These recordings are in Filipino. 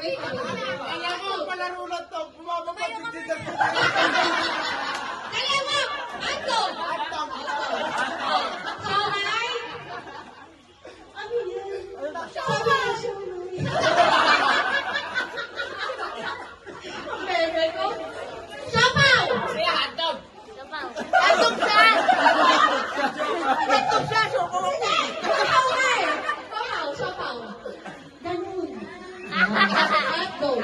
Wait. Kaya mo, palaro na to. Bumababa din dyan. Dali mo! Hotdog! Siomay? Ano yan? Siomay! Ang bebe ko. Siopaw! Kaya hotdog. Hotdog siya! Hotdog siya! Siopaw nga eh! Siopaw! Ganun. Hotdog.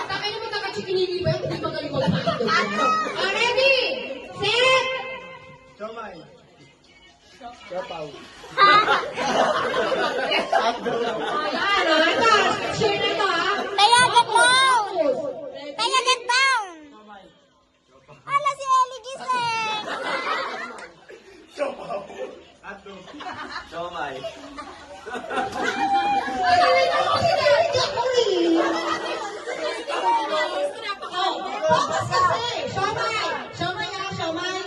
Takay naman naka-chikinili ba yun? Hindi ba galing mag-hotdog? Ready? Set! Siomay. Siopaw. Ayan, ito. Share na ito, ha? Kaya get down! Hala si Ellie Giselle! Siopaw. Hotdog. Siomay. Focus kasi! Siomay! Siomay ha, siomay!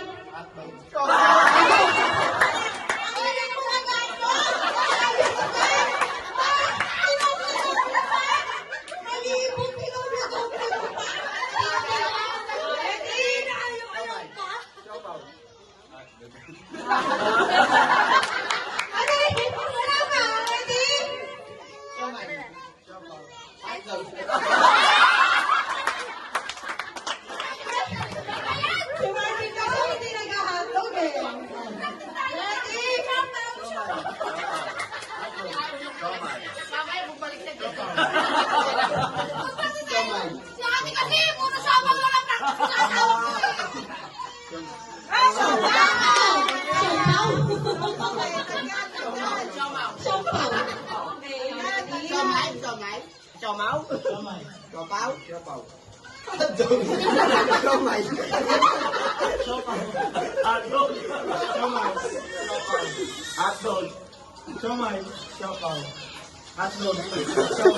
Si Marvin kasi hindi nag-hotdog eh. Ready? Mamaya bumalik na dito. Si ate kasi, puro sabang lang ang practice sa asawa ko eh. Siomaw. Siopaw. Siopaw. Hotdog. Siomay. Hotdog. Siomay. Hotdog. Siomay. Siopaw. Hotdog. Siomay.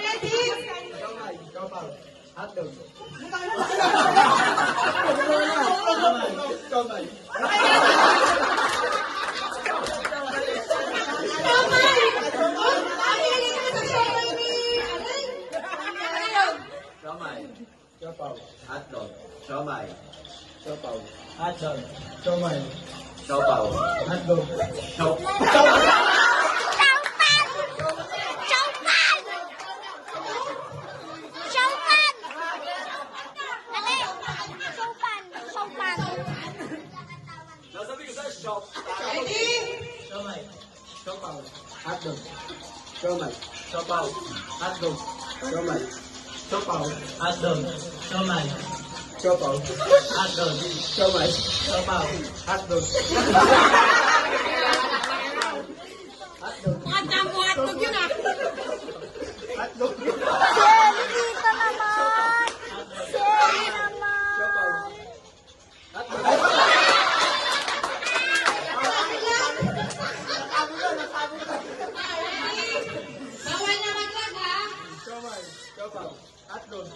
Ready? Siomay. Siopaw. Hotdog. Siomay. Siomay. Siopaw. Hotdog. Siomay. Siopaw. Hotdog. Siomay. Siopaw. Hotdog. Showpan! Dali! Showpan! Nasabi ko sa shop. Ready? Siomay. Siopaw. Hotdog. Siomay. Siopaw. Hotdog. Siomay. Siopaw. Hotdog. Siomay. Siopaw. Hotdog. Siomay. Siopaw. Hotdog. Mga dampo hotdog yun ah. Hotdog. Si Ellie dito naman! Si Ellie naman! Bawal na mag-lag ha. Siomay. Siopaw. Hotdog.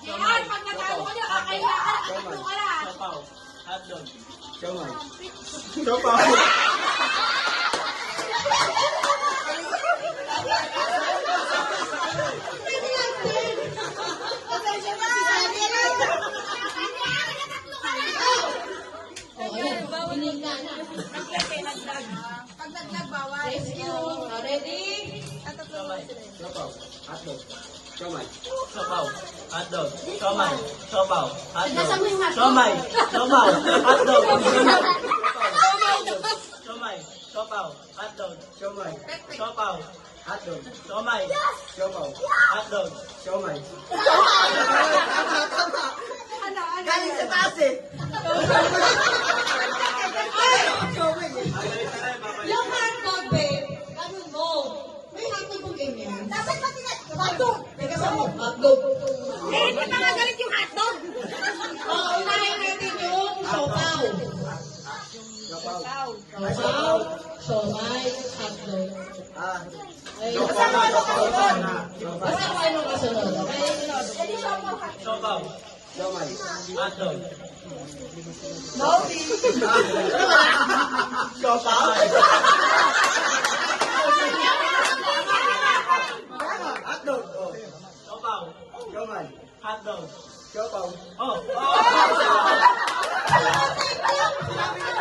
Yan, pag natalo ka niya, kakailangan hotdog ka na. Siopaw. Hotdog. Siomay. Siopaw. Pag nag-lag, bawal. Rescue. Ready? Siopaw. Hotdog. Siomay. Siopaw, hotdog, siomay, siopaw, hotdog, Nasa mo yung hotdog? siomay, siopaw, hotdog, siomay, siopaw, hotdog, Siomay. siopaw, Hotdog. siomay, Siopaw. hotdog. Siomay. Galing sa taas eh. Yung hotdog, babe, ganun mo. May hotdog kung ganyan. Dapat pati na, hotdog. Teka sa mo, hotdog. Eh, di ba nga galit yung hotdog? Oo, unahin natin yung siopaw. Siopaw. Siopaw, siomay, hotdog. Ah. Ay, Siopaw na. Siopaw na. basta Siopaw. Siomay. Hotdog. Naughty. Siopaw. Hotdog. Oh. Siopaw. Siomay. Hotdog. Siopaw. Oh. Naughty pa yung sinabi na